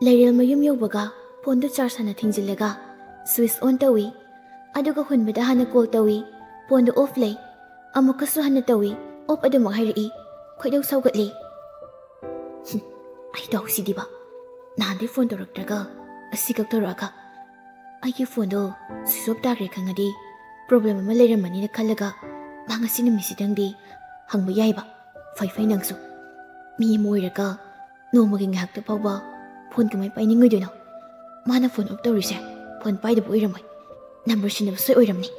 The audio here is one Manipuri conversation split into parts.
Lairel mayum yobaga phone do charge hana thingjilaga switch on tawi aduga hunbada hana call tawi phone do off lay amukasu hana tawi off adu mahairi khoidau saugatli ai daw sidiba nandi phone doraktaga asigak toraga ai ki phone do switch off dagre khangadi problem ama leiramani na khallaga mangasi na misidangdi hangba yaiba fai nangsu mi moiraga no magi ngak ta pawba phone kamai paini ngoi doino mana phone up tawrise phone pai da boiramai number shinab soi oiramni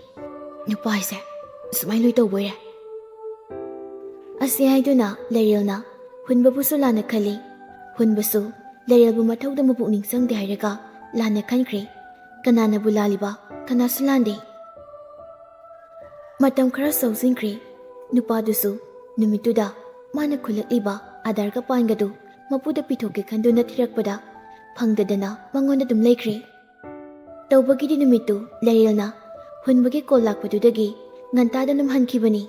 nupa haise sumai loi taw boire asi haiduna lerilna hunba busu lana khali hunbasu leril bu mathau da mabu ning sang de hairaga lana khankhre kanana bulaliba kana sulande matam khara sausingkhre nupa dusu numituda mana khulakliba adar ka pangadu mapuda pithoke khanduna thirakpada phangdadana mangonda dum laikre tawbagi numitu lerilna hunbagi kolakpadudagi ngantada num hankhibani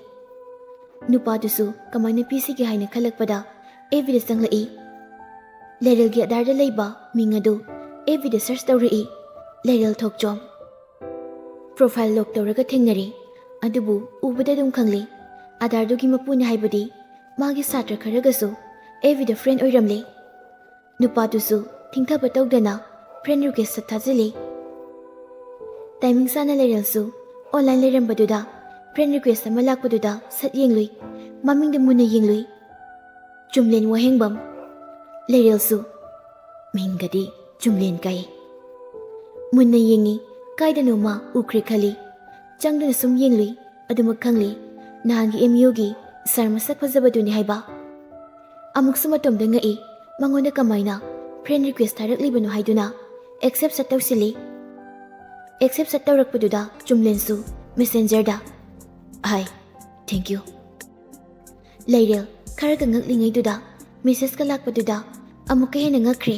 nupa dusu kamaina pisi gi haina khalakpada evida sanglai leril gi adar da leiba mingadu evida search tawri leril thokjom profile lock tawraga thengnari adubu ubada dum khangli adar dugi mapuni haibadi magi satra kharagasu evida friend oiramle nupa dusu thingthaba tawdana friend request thajili timing sana lerelsu online lerambaduda friend request ama lakpaduda sat yenglui mamingda munna yenglui chumlen wahengbam lerelsu mingadi chumlen kai munna yengi kaidano ma ukre khali changdana sum yenglui aduma khangli nahangi MU gi sarma sak phajabaduni haiba amuk sumatom da ngai mangonda kamaina friend request tharakli banu haiduna accept satawsili accept satawrakpaduda chumlensu messenger da hi thank you lairel kharaga ngaklingai duda message ka lakpaduda amuka hena ngakre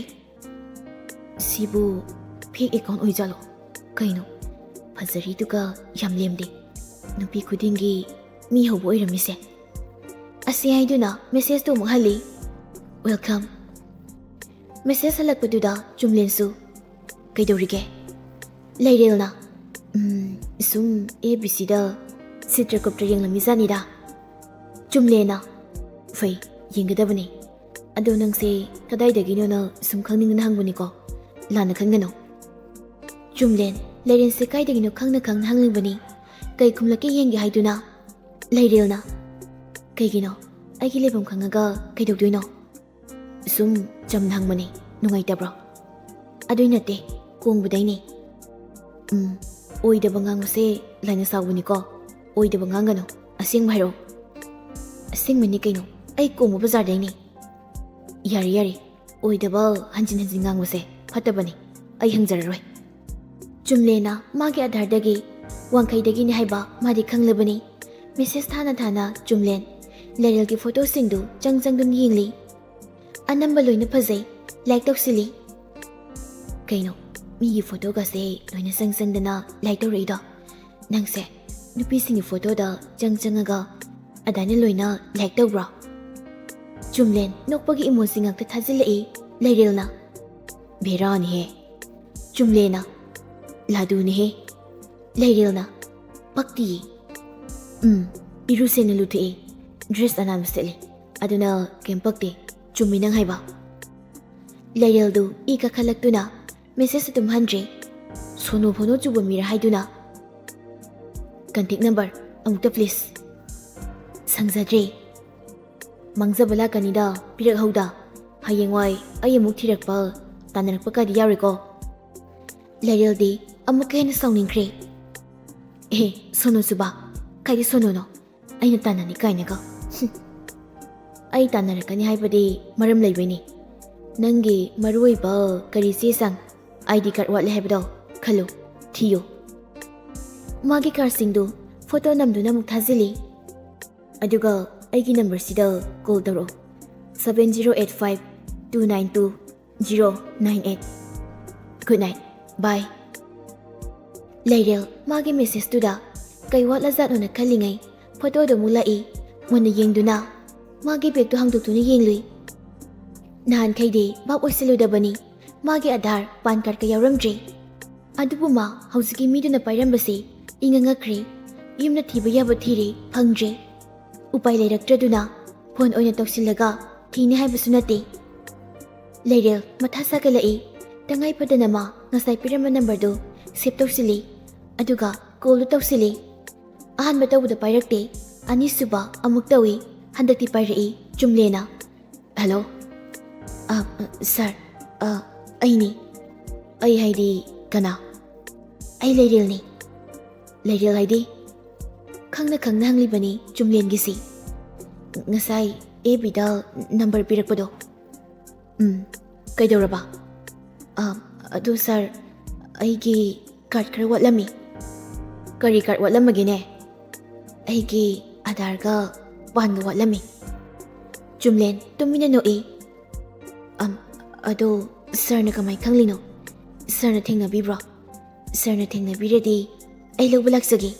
sibu fake account oijalo kaino phajari duga yam lemde nupi khudingi mi hobo oiramise asi haiduna message to muhali welcome message halakpaduda chumlensu kaidorige lairelna sum ABC da sitracopter yenglamizani da chumlena fai yengadabani ado nangse kadai dagino na sum khangning na hangbani ko lana khangano chumlen lairen se kai dagino khangna hanglingbani kai khumlaki yengi haiduna lairelna kaigino aigi lebam khangaga kaidogdoino sum chamna hangmani nungai tabro adoi nate kongbudaini oidaba ngangse laina sawuni ko oidaba ngangano asing mairo asing mani kaino ai komo bazar daini yari oidaba hanjin ngangse fatabani ai hangjararoi chumlena magi adhar dagi wangkai dagi ni haiba madi khanglabani message thana chumlen lerel gi photo singdu changjang dun yingli anamba loina phajai like tawsili kaino mi gi photo ga se loina sang dana like tawrei da nangse nupi singi photo da changanga adani loina like tawbra chumlen nokpagi emoji ngak ta thajilai lairelna berani he chumlena ladu ni he lairelna pakti irusena luthi dress anam stele aduna kempakte chuminang haiba lairel du ika khalaktuna message tum handre sono phono chuba mira haiduna contact number amukta please sangjadre mangjabala kanida pirak hauda hayengwai ayamuk thirakpa tanarakpa ka diyariko lairel di amuka hen sawningkhre sono suba kai sono no aina tanani kainaga ai tanarakani haibadi maram leibani nangi maroi ba kari se sang ID card wat lehebdo khalo thiyo magi card singdu photo namduna muk thajili aduga aigi number sida call taro 7085292098 good night bye lairel magi message tuda kai wat lazat ona khalingai photo do mulai mona yengduna magi bag to hangduk tuna yenglui nan khaide bab oiseludabani ꯃꯥꯒꯤ ꯑꯙꯥꯔ ꯄꯥꯟ ꯀꯥꯔꯗꯀ ꯌꯥꯎꯔꯝꯗ꯭ꯔꯦ꯫ ꯑꯗꯨꯕꯨ ꯃꯥ ꯍꯧꯖꯤꯛꯀꯤ ꯃꯤꯗꯨꯅ ꯄꯥꯏꯔꯝꯕꯁꯤ ꯉꯛꯈ꯭ꯔꯦ꯫ ꯌꯨꯝꯗ ꯊꯤꯕ ꯌꯥꯕ ꯊꯤꯔꯦ, ꯐꯪꯗ꯭ꯔꯦ꯫ ꯎꯄꯥꯏ ꯂꯩꯔꯛꯇ꯭ꯔꯗꯨꯅ ꯐꯣꯟ ꯑꯣꯏꯅ ꯇꯧꯁꯤꯜꯂꯒ ꯊꯤꯅꯤ ꯍꯥꯏꯕꯁꯨ ꯅꯠꯇꯦ꯫ ꯂꯩꯔꯦꯜ ꯃꯊꯥ ꯁꯥꯒꯠꯂꯛꯏ꯫ ꯇꯉꯥꯏ ꯐꯗꯅ ꯃꯥ ꯉꯁꯥꯏ ꯄꯤꯔꯝꯕ ꯅꯝꯕꯔꯗꯨ ꯁꯦꯞ ꯇꯧꯁꯤꯜꯂꯤ, ꯑꯗꯨꯒ ꯀꯣꯜꯗꯨ ꯇꯧꯁꯤꯜꯂꯤ꯫ ꯑꯍꯥꯟꯕ ꯇꯧꯕꯗ ꯄꯥꯏꯔꯛꯇꯦ, ꯑꯅꯤꯁꯨꯕ ꯑꯃꯨꯛ ꯇꯧꯏ, ꯍꯟꯗꯛꯇꯤ ꯄꯥꯏꯔꯛꯏ, ꯆꯨꯝꯂꯦꯅ꯫ ꯍꯜꯂꯣ, ꯁꯥꯔ, ꯑꯩꯅꯤ꯫ ꯑꯩ ꯍꯥꯏꯗꯤ ꯀꯅꯥ? ꯑꯩ ꯂꯩꯔꯦꯜꯅꯤ꯫ ꯂꯩꯔꯦꯜ ꯍꯥꯏꯗꯤ? ꯈꯪꯅ ꯈꯪꯅ ꯍꯪꯂꯤꯕꯅꯤ ꯆꯨꯝꯂꯦꯟꯒꯤꯁꯤ꯫ ꯉꯁꯥꯏ ꯑꯦꯕꯤꯗ ꯅꯝꯕꯔ ꯄꯤꯔꯛꯄꯗꯣ꯫ ꯀꯩꯗꯧꯔꯕ? ꯑꯗꯨ ꯁꯥꯔ, ꯑꯩꯒꯤ ꯀꯥꯔꯗ ꯈꯔ ꯋꯥꯠꯂꯝꯃꯤ꯫ ꯀꯔꯤ ꯀꯥꯔꯗ ꯋꯥꯠꯂꯝꯃꯒꯦꯅꯦ? ꯑꯩꯒꯤ ꯑꯙꯥꯔꯒ ꯄꯥꯟꯒ ꯋꯥꯠꯂꯝꯃꯤ꯫ ꯆꯨꯝꯂꯦꯟ ꯇꯨꯃꯤꯟꯅ ꯅꯣꯛꯏ꯫ ꯑꯗꯣ ꯁꯥꯔꯅ ꯀꯃꯥꯏ ꯈꯪꯂꯤꯅꯣ? ꯁꯥꯔꯅ ꯊꯦꯡꯅꯕꯤꯕ꯭ꯔꯣ? ꯁꯥꯔꯅ ꯊꯦꯡꯅꯕꯤꯔꯗꯤ ꯑꯩ ꯂꯧꯕ ꯂꯥꯛꯆꯒꯦ꯫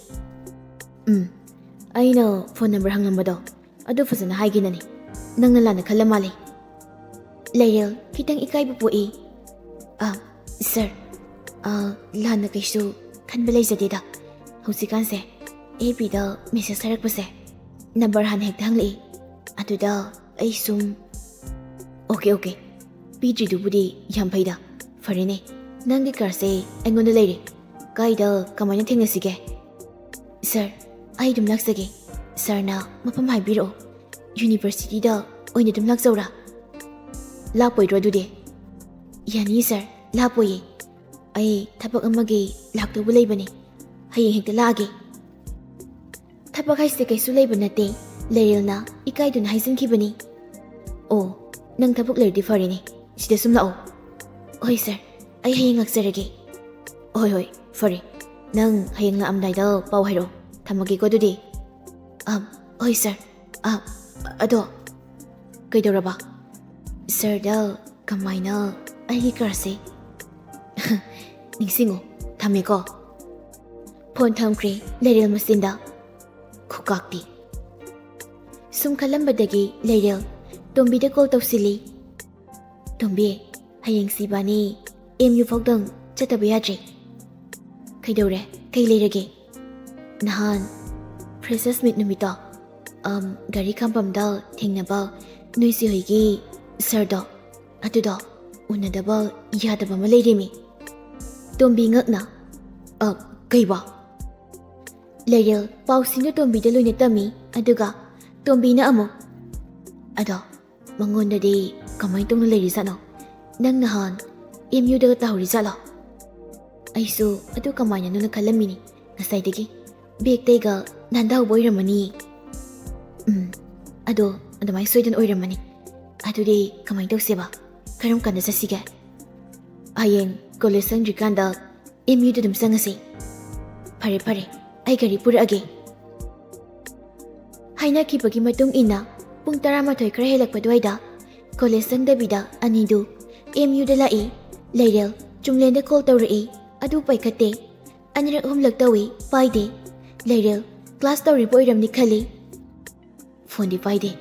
ꯑꯩꯅ ꯐꯣꯟ ꯅꯝꯕꯔ ꯍꯪꯂꯝꯕꯗꯣ ꯑꯗꯨ ꯐꯖꯅ ꯍꯥꯏꯒꯤꯅꯅꯤ꯫ ꯅꯪꯅ ꯂꯥꯟꯅ ꯈꯜꯂ ꯃꯥꯜꯂꯦ꯫ ꯂꯩꯔꯦꯜ ꯈꯤꯇꯪ ꯏꯀꯥꯏꯕ ꯄꯣꯛꯏ꯫ ꯁꯥꯔ, ꯂꯥꯟꯅ ꯀꯩꯁꯨ ꯈꯟꯕ ꯂꯩꯖꯗꯦꯗ꯫ ꯍꯧꯖꯤꯛꯀꯥꯟꯁꯦ ꯑꯦꯕꯤꯗ ꯃꯦꯁꯦꯖ ꯊꯥꯔꯛꯄꯁꯦ ꯅꯝꯕꯔ ꯍꯥꯟꯅ ꯍꯦꯛꯇ ꯍꯪꯂꯛꯏ꯫ ꯑꯗꯨꯗ ꯑꯩ ꯁꯨꯝ ꯑꯣꯀꯦ, ꯄꯤꯗ꯭ꯔꯤꯗꯨꯕꯨꯗꯤ ꯌꯥꯝ ꯐꯩꯗ꯫ ꯐꯔꯦꯅꯦ, ꯅꯪꯒꯤ ꯀꯥꯔꯗꯁꯦ ꯑꯩꯉꯣꯟꯗ ꯂꯩꯔꯦ꯫ ꯀꯥꯏꯗ ꯀꯃꯥꯏꯅ ꯊꯦꯡꯅꯁꯤꯒꯦ? ꯁꯥꯔ, ꯑꯩ ꯑꯗꯨꯝ ꯂꯥꯛꯆꯒꯦ꯫ ꯁꯥꯔꯅ ꯃꯐꯝ ꯍꯥꯏꯕꯤꯔꯛꯑꯣ꯫ ꯌꯨꯅꯤꯚꯔꯁꯤꯇꯤꯗ ꯑꯣꯏꯅ ꯑꯗꯨꯝ ꯂꯥꯛꯆꯧꯔꯥ? ꯂꯥꯞꯄꯣꯏꯗ꯭ꯔꯣ ꯑꯗꯨꯗꯤ? ꯌꯥꯅꯤ ꯁꯥꯔ, ꯂꯥꯞꯄꯣꯏꯌꯦ꯫ ꯑꯩ ꯊꯕꯛ ꯑꯃꯒꯤ ꯂꯥꯛꯇꯧꯕ ꯂꯩꯕꯅꯦ, ꯍꯌꯦꯡ ꯍꯦꯛꯇ ꯂꯥꯛꯑꯒꯦ꯫ ꯊꯕꯛ ꯍꯥꯏꯁꯦ ꯀꯩꯁꯨ ꯂꯩꯕ ꯅꯠꯇꯦ, ꯂꯩꯔꯦꯜꯅ ꯏꯀꯥꯏꯗꯨꯅ ꯍꯥꯏꯖꯤꯟꯈꯤꯕꯅꯤ꯫ ꯑꯣ, ꯅꯪ ꯊꯕꯛ ꯂꯩꯔꯗꯤ ꯐꯔꯦꯅꯦ, ꯁꯤꯗ ꯁꯨꯝ ꯂꯥꯛꯑꯣ꯫ ꯍꯣꯏ ꯁꯥꯔ, ꯑꯩ ꯍꯌꯦꯡ ꯂꯥꯛꯆꯔꯒꯦ꯫ ꯍꯣꯏ, ꯐꯔꯦ꯫ ꯅꯪ ꯍꯌꯦꯡ ꯂꯥꯛꯑꯝꯗꯥꯏꯗ ꯄꯥꯎ ꯍꯥꯏꯔꯛꯑꯣ꯫ ꯊꯝꯃꯒꯦꯀꯣ ꯑꯗꯨꯗꯤ꯫ ꯍꯣꯏ ꯁꯥꯔ꯫ ꯑꯗꯣ ꯀꯩꯗꯧꯔꯕ? ꯁꯥꯔꯗ ꯀꯃꯥꯏꯅ ꯑꯩꯒꯤ ꯀꯥꯔꯗꯁꯦ ꯅꯤꯡꯁꯤꯡꯉꯣ, ꯊꯝꯃꯦꯀꯣ꯫ ꯐꯣꯟ ꯊꯝꯈ꯭ꯔꯦ ꯂꯩꯔꯦꯜ ꯃꯆꯤꯟꯗ꯫ ꯈꯨꯀꯥꯛꯇꯤ! ꯁꯨꯝ ꯈꯜꯂꯝꯕꯗꯒꯤ ꯂꯩꯔꯦꯜ ꯇꯣꯝꯕꯤꯗ ꯀꯣꯜ ꯇꯧꯁꯤꯜꯂꯤ꯫ ꯇꯣꯝꯕꯤ, ꯍꯌꯦꯡꯁꯤ ꯏꯕꯥꯅꯤ MU ꯐꯥꯎꯗꯪ ꯆꯠꯇꯕ ꯌꯥꯗ꯭ꯔꯦ꯫ ꯀꯩꯗꯧꯔꯦ? ꯀꯩ ꯂꯩꯔꯒꯦ? ꯅꯍꯥꯟ ꯐ꯭ꯔꯦꯁꯔꯁ ꯃꯤꯠ ꯅꯨꯃꯤꯠꯇꯣ, ꯒꯥꯔꯤ ꯈꯥꯝꯐꯝꯗ ꯊꯦꯡꯅꯕ ꯅꯣꯏꯆꯦ ꯍꯣꯏꯒꯤ ꯁꯥꯔꯗꯣ, ꯑꯗꯨꯗꯣ ꯎꯅꯗꯕ ꯌꯥꯗꯕ ꯑꯃ ꯂꯩꯔꯦꯃꯤ꯫ ꯇꯣꯝꯕꯤ ꯉꯛꯅ, ꯀꯩꯕꯣ? ꯂꯩꯔꯦꯜ ꯄꯥꯎꯁꯤꯡꯗꯨ ꯇꯣꯝꯕꯤꯗ ꯂꯣꯏꯅ ꯇꯝꯃꯤ, ꯑꯗꯨꯒ ꯇꯣꯝꯕꯤꯅ ꯑꯃꯨꯛ, ꯑꯗꯣ ꯃꯉꯣꯟꯗꯗꯤ ꯀꯃꯥꯏꯅ ꯇꯧꯅ ꯂꯩꯔꯤꯖꯥꯠꯅꯣ? ꯅꯪ ꯅꯍꯥꯟ MUꯗꯒ ꯇꯥꯍꯧꯔꯤꯖꯥꯠꯂꯣ? ꯑꯩꯁꯨ ꯑꯗꯨ ꯀꯃꯥꯏꯅꯅꯣꯅ ꯈꯜꯂꯝꯃꯤꯅꯤ ꯉꯁꯥꯏꯗꯒꯤ꯫ ꯕꯦꯒꯇꯩꯒ ꯅꯥꯟꯊꯍꯧꯕ ꯑꯣꯏꯔꯝꯃꯅꯤ꯫ ꯑꯗꯣ ꯑꯗꯨꯃꯥꯏꯅ ꯁꯣꯏꯗꯅ ꯑꯣꯏꯔꯝꯃꯅꯤ꯫ ꯑꯗꯨꯗꯤ ꯀꯃꯥꯏꯅ ꯇꯧꯁꯦꯕ? ꯀꯔꯝ ꯀꯥꯟꯗ ꯆꯠꯁꯤꯒꯦ? ꯍꯌꯦꯡ ꯀꯣꯂꯦꯖ ꯆꯪꯗ꯭ꯔꯤꯀꯥꯟꯗ MUꯗ ꯑꯗꯨꯝ ꯆꯪꯉꯁꯤ꯫ ꯐꯔꯦ, ꯑꯩ ꯒꯥꯔꯤ ꯄꯨꯔꯛꯑꯒꯦ꯫ ꯍꯥꯏꯅꯈꯤꯕꯒꯤ ꯃꯇꯨꯡ ꯏꯟꯅ ꯄꯨꯡ 11 ꯈꯔ ꯍꯦꯜꯂꯛꯄ ꯑꯗꯨꯋꯥꯏꯗ ꯀꯣꯂꯦꯖ ꯆꯪꯗꯕꯤꯗ ꯑꯅꯤꯗꯨ MUꯗ ꯂꯥꯛꯏ꯫ ꯂꯩꯔꯦꯜ ꯆꯨꯝꯂꯦꯟꯗ ꯀꯣꯜ ꯇꯧꯔꯛꯏ, ꯑꯗꯨ ꯄꯥꯏꯈꯠꯇꯦ꯫ ꯑꯅꯤꯔꯛ ꯑꯍꯨꯝꯂꯛ ꯇꯧꯏ, ꯄꯥꯏꯗꯦ꯫ ꯂꯩꯔꯦꯜ ꯀ꯭ꯂꯥꯁ ꯇꯧꯔꯤꯕ ꯑꯣꯏꯔꯝꯅꯤ ꯈꯜꯂꯤ꯫ ꯐꯣꯟꯗꯤ ꯄꯥꯏꯗꯦ,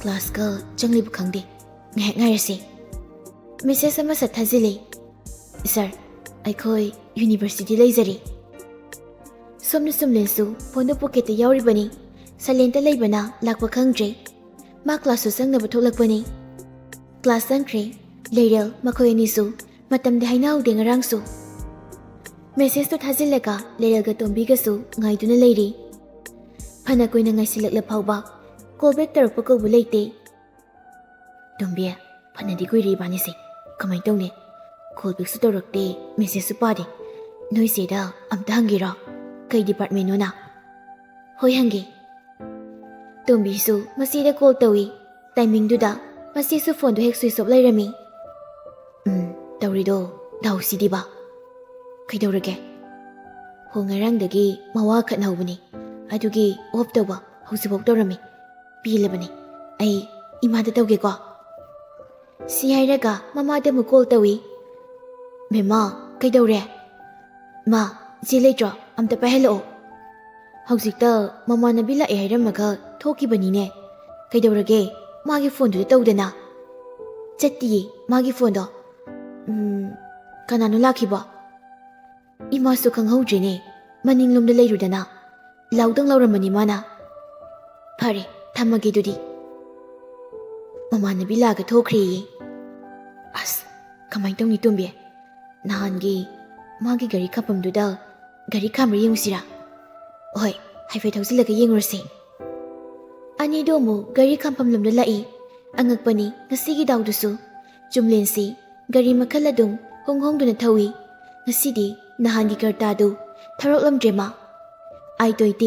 ꯀ꯭ꯂꯥꯁꯀ ꯆꯪꯂꯤꯕ ꯈꯪꯗꯦ꯫ ꯉꯥꯏꯍꯥꯛ ꯉꯥꯏꯔꯁꯤ꯫ ꯃꯦꯁꯦꯖ ꯑꯃ ꯁꯠ ꯊꯥꯖꯤꯜꯂꯤ꯫ ꯁꯥꯔ, ꯑꯩꯈꯣꯏ ꯌꯨꯅꯤꯚꯔꯁꯤꯇꯤ ꯂꯩꯖꯔꯤ꯫ ꯁꯣꯝꯅ ꯆꯨꯝꯂꯦꯟꯁꯨ ꯐꯣꯟꯗꯨ ꯄꯣꯀꯦꯠꯇ ꯌꯥꯎꯔꯤꯕꯅꯤ꯫ ꯁꯥꯏꯂꯦꯟꯇ ꯂꯩꯕꯅ ꯂꯥꯛꯄ ꯈꯪꯗ꯭ꯔꯦ꯫ ꯃꯥ ꯀ꯭ꯂꯥꯁꯁꯨ ꯆꯪꯅꯕ ꯊꯣꯛꯂꯛꯄꯅꯤ꯫ ꯀ꯭ꯂꯥꯁ ꯆꯪꯈ꯭ꯔꯦ ꯂꯩꯔꯦꯜ, ꯃꯈꯣꯏ ꯑꯅꯤꯁꯨ ꯃꯇꯝꯗꯤ ꯍꯥꯏꯅꯍꯧꯗꯦ ꯉꯔꯥꯡꯁꯨ꯫ ꯃꯦꯁꯦꯖꯇꯨ ꯊꯥꯖꯤꯜꯂꯒ ꯂꯩꯔꯦꯜꯒ ꯇꯣꯝꯕꯤꯒꯁꯨ ꯉꯥꯏꯗꯨꯅ ꯂꯩꯔꯤ꯫ ꯐꯅ ꯀꯨꯏꯅ ꯉꯥꯏꯁꯤꯜꯂꯛꯂ ꯐꯥꯎꯕ ꯀꯣꯜ ꯕꯦꯛ ꯇꯧꯔꯛꯄ ꯀꯧꯕ ꯂꯩꯇꯦ꯫ ꯇꯣꯝꯕꯤ, ꯐꯅꯗꯤ ꯀꯨꯏꯔꯦ ꯏꯕꯥꯅꯤꯁꯦ, ꯀꯃꯥꯏꯅ ꯇꯧꯅꯤ? ꯀꯣꯜ ꯕꯦꯛꯁꯨ ꯇꯧꯔꯛꯇꯦ, ꯃꯦꯁꯦꯖꯁꯨ ꯄꯥꯗꯦ꯫ ꯅꯣꯏ ꯆꯦꯗ ꯑꯝꯇ ꯍꯪꯒꯦꯔꯣ? ꯀꯩ ꯗꯤꯄꯥꯔꯠꯃꯦꯟꯅꯣꯅ? ꯍꯣꯏ, ꯍꯪꯒꯦ꯫ ꯇꯣꯝꯕꯤꯁꯨ ꯃꯆꯦꯗ ꯀꯣꯜ ꯇꯧꯏ꯫ ꯇꯥꯏꯃꯤꯡꯗꯨꯗ ꯃꯆꯦꯁꯨ ꯐꯣꯟꯗꯣ ꯍꯦꯛ ꯁ꯭ꯋꯤꯆ ꯑꯣꯐ ꯂꯩꯔꯝꯃꯤ꯫ ꯇꯧꯔꯤꯗꯣ ꯗꯥꯎꯁꯤꯗꯤꯕ꯫ ꯀꯩꯗꯧꯔꯒꯦ? ꯍꯣ, ꯉꯔꯥꯡꯗꯒꯤ ꯃꯋꯥ ꯈꯠꯅꯍꯧꯕꯅꯤ, ꯑꯗꯨꯒꯤ ꯑꯣꯐ ꯇꯧꯕ ꯍꯧꯖꯤꯛꯐꯥꯎ ꯇꯧꯔꯝꯃꯤ꯫ ꯄꯦꯜꯂꯕꯅꯤ, ꯑꯩ ꯏꯃꯥꯗ ꯇꯧꯒꯦꯀꯣ꯫ ꯁꯤ ꯍꯥꯏꯔꯒ ꯃꯃꯥꯗ ꯑꯃꯨꯛ ꯀꯣꯜ ꯇꯧꯏ꯫ ꯃꯦꯝꯃꯥ, ꯀꯩꯗꯧꯔꯦ? ꯃꯥ, ꯆꯦ ꯂꯩꯇ꯭ꯔꯣ? ꯑꯝꯇ ꯄꯥꯏꯍꯜꯂꯛꯑꯣ꯫ ꯍꯧꯖꯤꯛꯇ ꯃꯃꯥꯟꯅꯕꯤ ꯂꯥꯛꯑꯦ ꯍꯥꯏꯔꯝꯃꯒ ꯊꯣꯛꯈꯤꯕꯅꯤꯅꯦ꯫ ꯀꯩꯗꯧꯔꯒꯦ? ꯃꯥꯒꯤ ꯐꯣꯟꯗꯨꯗ ꯇꯧꯗꯅ꯫ ꯆꯠꯇꯤꯌꯦ ꯃꯥꯒꯤ ꯐꯣꯟꯗꯣ꯫ Kanano lakiba? Imasu kanghꯧdrꯦꯅꯦ maninglomda leirudana laudang lauramani mana phare thamage dudi mamanabi laga thokre as kamai tongni tumbe nahangi magi gari khapamduda gari khamri yengusira hoi haife thausilaga yengrose ani domu gari khampamlomda lai angakpani ngasigi daudusu chumlensi gari makhaladum honghongduna thawi ngasidi nahangi kartadu tharoklamdrema I-20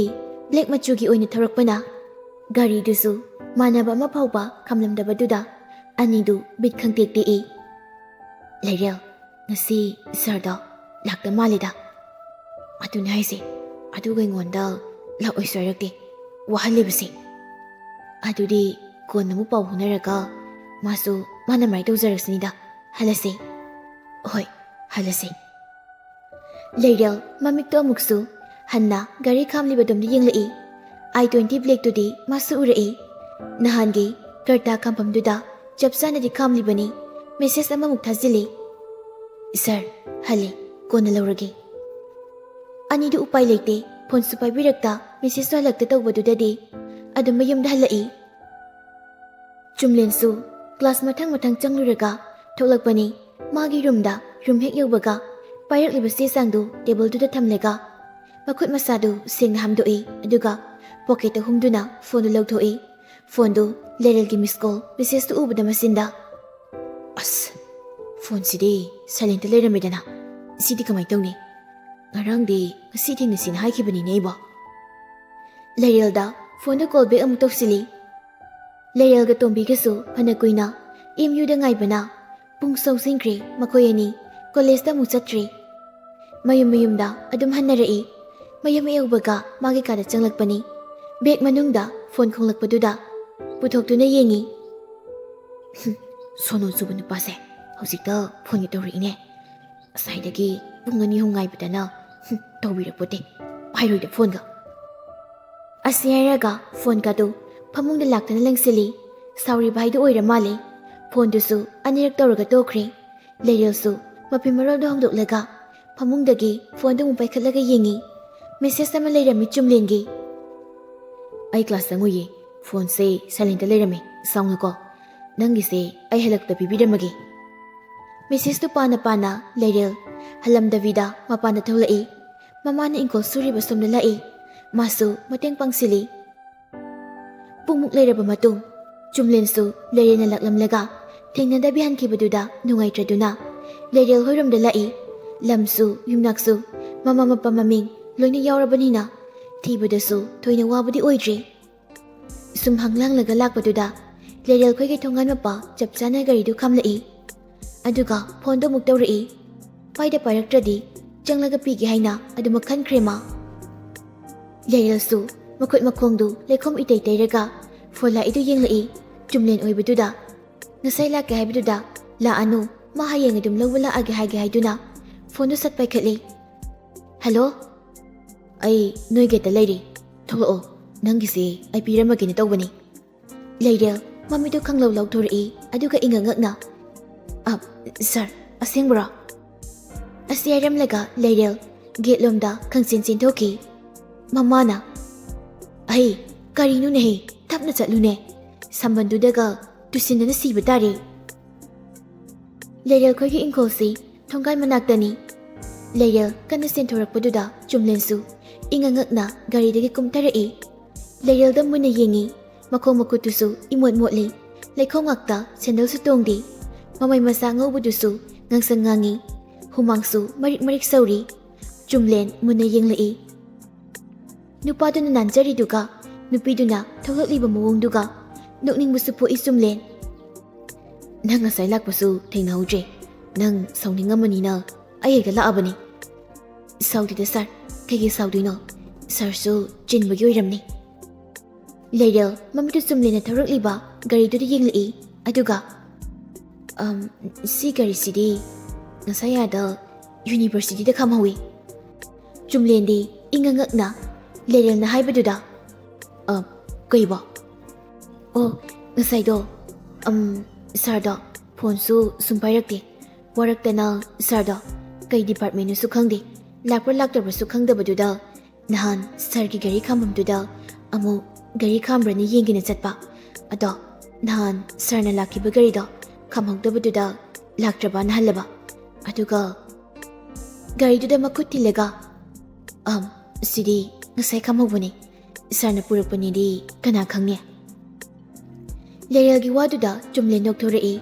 black machugi oina tharakpana gari dusu manaba ma phauba khamlamdabaduda anidu bit khangtekte e leirel ngasi sarda lakta malida aduna haise aduga ngonda la oisarakte wahalibse adudi konamu pau hunaraga masu mana mai tawjaraksnida halase hoi halase leirel mamikto amuksu hanna gari khamlibadom yenglai I-20 black tudi masu urai nahangi karta khampamduda chapsana di khamlibani message amamuk thazili sir hali kona laurage ani du upai leite phone su pai birakta message halakta tawbadudadi adum mayumda halai chumlensu class mathang changluraga tholakpani magi roomda room hek yobaga pairakliba se sangdu table duda thamlega makhut masadu singna hamdoi aduga pocket humduna phone du lawthoi phone du leirel gi miss call message tu ubada masinda as phone sidi silent leiramedana sidi kamai tawni ngarang di ngasi thing sin haikibani neiba leirel da phone da call back amu tawsili leirel ga tombi ga su phana kuina imu da ngaibana pung sau singkri makoyani college da mu chatri mayum da adum hannarai mayam yaubaga magi kada changlakpani bag manungda phone khonglakpaduda puthokduna yengi sono subunu pase hojikta phone tawri ine saidagi pungani hungai badana tawbirapote pairoi da phone ga asiaraga phone ka do phamungda laktana langsili sauri bhai du oira male phone du su anirak tawraga tokre leirel su mapimaro do hongdoklaga phamungdagi phone du mupai khatlaga yengi message sama leirami chumlengi ai class sanguye phone se silent leirami saungako nangi se ai halakta bibiramagi message tu pana leirel halam davida mapana tholai mamana ingkol suri basomna lai masu mateng pangsili pungmuk leiraba matung chumlensu leirena laklamlaga thengnada bihan kibaduda nungai traduna leirel hoiramda lai lamsu yumnaksu mama mapa maming loina yaurabanina thibadasu thoina wabudi oidre sum hanglanglaga lakpaduda leirel khoige thongan mapa chapchana gari du khamlai aduga phone do muk tawrai paida paraktradi changlaga pigi haina aduma khankrema leirel su makhut makhongdu lekhom itei teiraga fola idu yenglai chumlen oibaduda ngasai la ka haibaduda la anu ma hayeng adum lawala age hage haiduna phone du satpai khatli hello ai noi geta leiri tholo nangisi ai piramage ni tawbani leirel mami do khanglaw law thori aduga inga ngakna up sir asengbra asiaram laga leirel gate lomda khangsin sin thoki mamana ai karinu ne thapna chatlune sambandu daga tusinna siba tare leirel khogi inkolsi thongai manaktani leirel kana sen thorakpaduda chumlensu inga ngakna gari dagi kumtarai leirel da muna yengi makhong makutusu imot motli leikhong ngakta sandal su tongdi mamai masa ngaubudusu ngangsang ngangi humangsu marik sauri chumlen muna yenglai nupaduna nanjari duga nupiduna tholakliba mawong duga nokning busu po isumlen nang ngasai lakpasu thengnaudre nang saungningamani na ayega laabani saudi da sar kege saudi no sar su jinbagi oiramni leirel mamitu sumlena tharakliba gari du yenglai aduga si gari sidi ngasaya da university da khamhawi chumlendi inga ngakna leirel na haibaduda kaiba oh ngasai do sarda phone su sumpairakte Warakta sardo kai department su khangde lakpra laktabra su khangdabaduda nahan sargi gari khambamduda amu gari khambrani yengina chatpa ado nahan sarna lakiba gari do khamhogdabaduda laktraba nahalaba aduga gari duda makut tilaga sidi ngasai khamhobani sarna purakpani di kana khangye Leirel gi waduda Chumlen nokthorei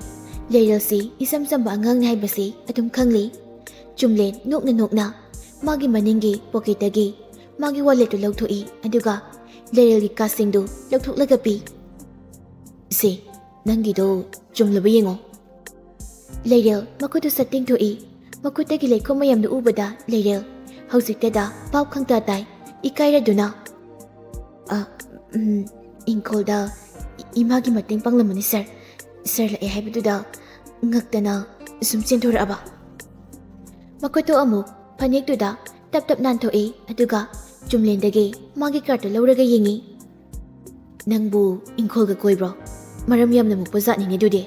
Leirel si isam samba angang nai basi adum khangli Chumlen nokna magi maningi pocketagi magi wallet to lawthoi aduga Leirel gi casting do lawthoklaga pi se nangi do chumlaba yengo Leirel makutu setting thoi makutagi lekho mayam do ubada Leirel hausiktada pau khangta tai ikaira duna inkolda imagi mateng panglamani sir la habiduda ngaktana sum chenthoraba makoto amu phanek duda tap nan thoi aduga Chumlendagi magi karta lawraga yengi nangbu inkolga koibro maram yamna mu pazat ni dude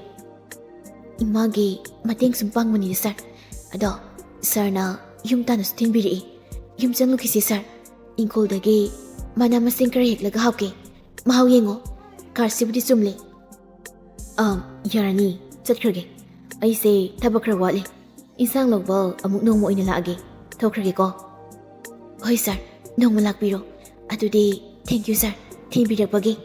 imagi mateng sum pangmani sir ado sarna yum tanus tinbiri yum changlu kisi sir inkoldagi mana masing kar heklaga hawke mahaw yengo Karsibudi Chumle Yarani Chatkrage Aise Tabakra Wale Insang Logba Amuk Nongmo Inalage Tokrage ko Hoy sir Nongmo Lakbiro Adude Thank you sir Tinbirakbage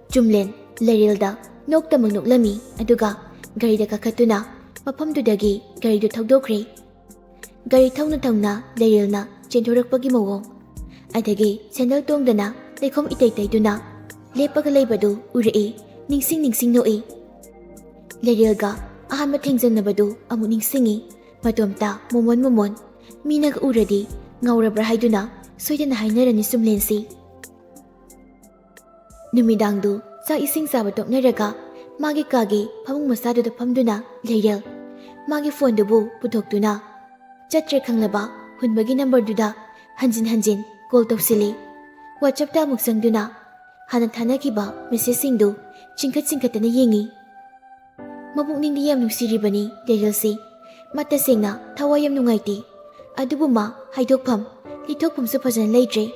Chumlen Lerilda Nokta Magnok Lami Aduga Garida Kakatuna Mapamdudagi Garidu Tagdokre Gari Tongna Lerilna Chentorakbagi Mawong Adagi Sandal Tongdana Lekom Itay Duna Lepaga leibadu urei ningsing noi Lerilga ahama thengjannabadu amu ningsingi matomta momon minag uradi ngaurabra haiduna soidana hainarani Chumlensi numidangdu sa ising saba toknaraga magi kagi phamung masaduda phamduna Leril magi phone dubu pudoktuna chatre khanglaba hunbagi number duda hanjin call tawsili WhatsApp ta muksangduna Hana thanakiba message-singdu chingkhat-chingkhatana yengi mabukningdi yam nungsiribani Lerilsi mata sengna thawai yam nungaiti adubu ma haidokpham lithokphumsu phajana leitre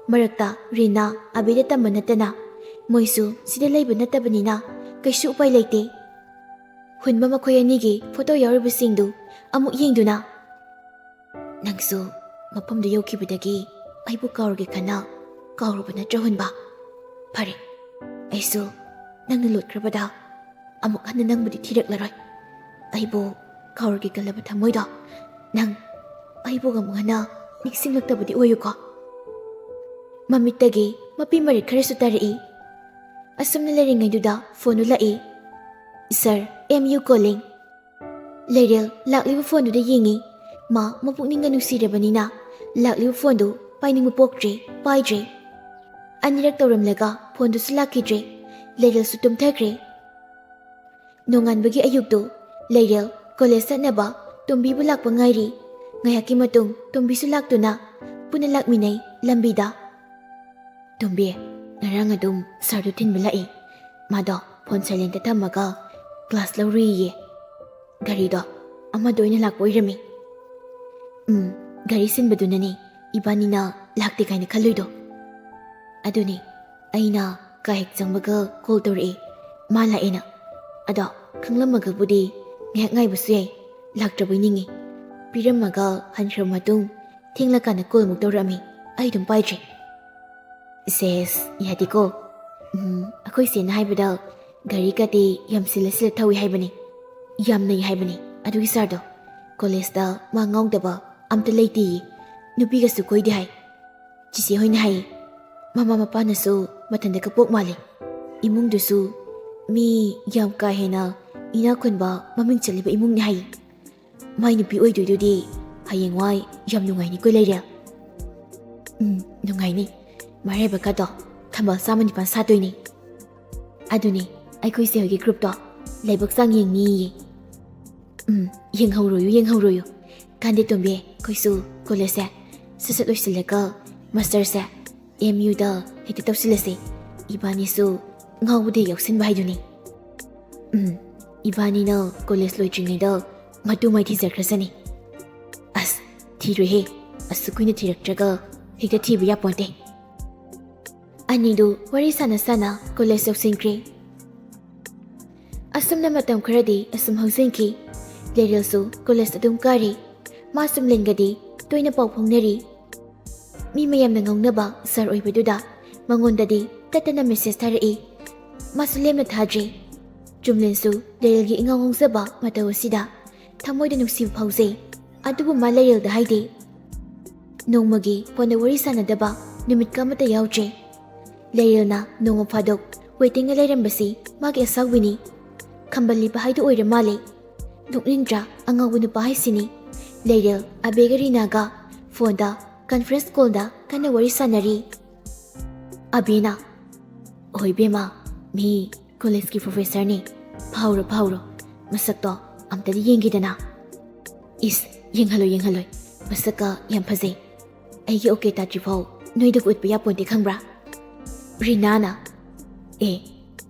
marakta Rina abida tambanatana moisu sida leiba natabanina kaisu upai leite hunba makhoi anigi photo yauribasingdu amuk yengduna nangsu maphamdu yokibadagi aibu kaurge khana kaurubana trahunba Pare, aisu nangna lotkrabada amuk hanna nangbudi thiraklaroi aibo kaurgi kalaba thamoida nang aibo gamungana niksinglaktabudi oyuko mamittagi mapi mari kharasu tarai asumna leringai phone lai sir MU calling Leril lakliba phone da yengi ma mapukninga nungsirabanina lakliba phone do painingmu poktre paidre Anirak tawramlaga phone du sulakidre Leril su tumthakre nonganbagi ayukdo Leril college satnaba tumbibu lakpa ngairi ngayaki matung tumbisu laktuna puna lakminai lambida tumbi ngarang adum sardu thinba lai mado phone silent thammaga class lawriye gari do ama doina lakpa oirami gari sinbadunani ibanina lakte kaina khaluido Aduni, aina kahik jangbaga call tori mala ena ado khanglamaga budi ngak ngai basuyai laktrabai ningi piramaga hankhra matung thinglakana call muk torami ai dum paidre ses yadiko akoi sen haibada gari kati yam silasil thawi haibani yam nei haibani adugi sardo college da ma ngongdaba amta leiti nupi ga su koi di hai chisi hoina hai Mama mapanasu matanda kapok mali imungdusu mi yam kahena ina khunba maming chaliba imung ni hai mai nupi oidududi hayengwai yam nungai ni koi leira nungai ni mare bakado thambal samani pan satoi ni aduni aikoi se hogi group to leibak sang yeng ni yeng hauroyu kande tombe koisu college sasat loisilaka master sa MU da hiti tawsilase ibani su ngawde yaksin baiduni ibani na college loitringai da matu mai thijarkrasani. As thiruhe asukuina thiraktraga hekta thibu yaponte. Anidu wari sana sana college yausinkre. Asumna matam kharadi asum hausinki. Leril su college adum kari. Masum lengadi toina pau phongnari. Mi mayam na ngongnaba sar oibaduda mangondadi tatana message tharai. Masulem na thadri. Jumlen su Leril gi ingaw ngongzaba mataw asida thamoida nungsi phauze. Adubu ma Leril da haide. Nongmagi pona wari sanadaba numit ka mata yaudre. Leril na nongma phadok waiting a leirambasi magi asawini. Khambali bahaidu oira male. Nuknindra angaw nupa haisini. Leril abegari naga phone da conference call da kana wari sanari. Abina oi bema mi college ki professor ni phauro masakto amtadi yengidana. Is yenghalo masaka yam phazei. Aigi okay ta trifau noida ut piya ponte khangbra. Rinana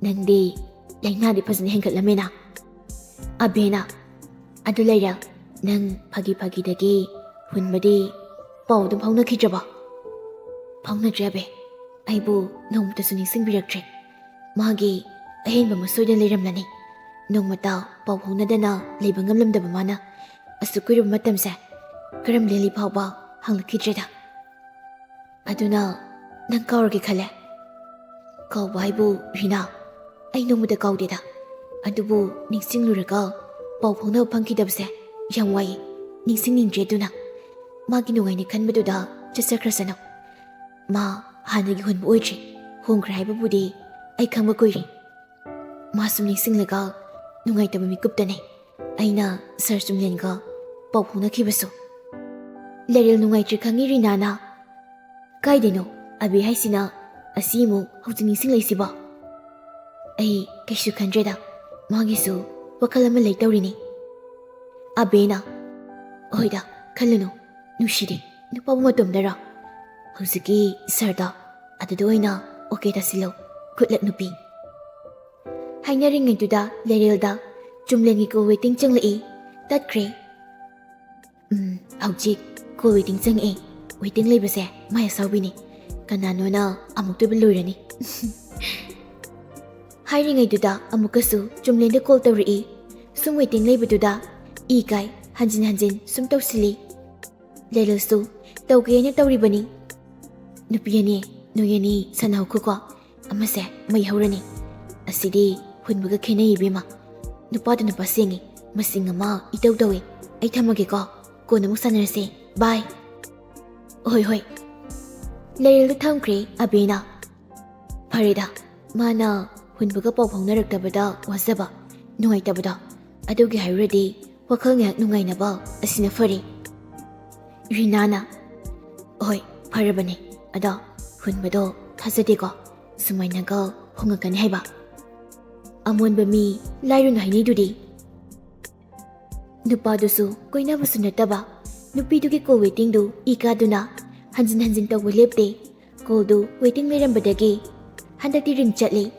nangdi laina di phazin hengat lamena. Abena adu leira nang phagi dagi hunbadi pau dum phawna khijaba. Phawna jabe aibu nomta suning singbiraktre. Magi ahenba masoida leiramlani. Nongmata pau phawna leiba ngamlamdaba mana asukuru matamse karam leli phawba hanglakhitreda. Aduna nang kawrage khale. Kawba aibu Rina ai nongmuda kawdeda. Adubu ningsingluraga pau phawna phangkidabse yam wai ningsingningdreduna. Magi nungaini khanbaduda chasakhrasano. Ma hanagi hunbu oidre hongkhra haibabudi ai khangba koiri. Masum ningsinglaga nungaitaba mikuptane aina sar Jumlenga pau phawnakibasu. Leril nungaitre khangi Rinana. Kaideno abi haisina asimu hauji ningsinglaisiba. Ai kaishu khandreda magisu wakal ama leitaurini. Abena oida khallunu nushiri nupabu matomdara. Huziki sarda adudu oina okay tasilo kutlak nupi. Hainaringaituda Lerilda Jumlengi ko waiting changlai tatkre. Haujik ko waiting changai waiting leibase maya sawbini kanano na amuktuba loirani. Hairingaituda amukasu Jumlenda call tawri. Sum waiting leibaduda ikai hanjin sum tawsili. Leril su tawgena tawribani. Nupiyani noyani sanau kuko amase mai haurani. Asidi hunbaga khenai bema. Nupada nupa sengi masinga ma itaw dawe. Ay thamage ko kona muk sanarase. Bye. Hoi. Leril thamkre Abena. Farida mana hunbaga pau phawnaraktabada wazaba nungaitabada adugi hairadi wakhal ngak nungainaba asina fari. Rinana hoi farabani ada hunbado thazadego sumainaga hongakani haiba. Amonba mi lairun hainidudi. Nupadusu koinabasu nataba nupidugi call waiting du ikaduna hanjin tawba lepte call du waiting leirambadagi handakti ring chatli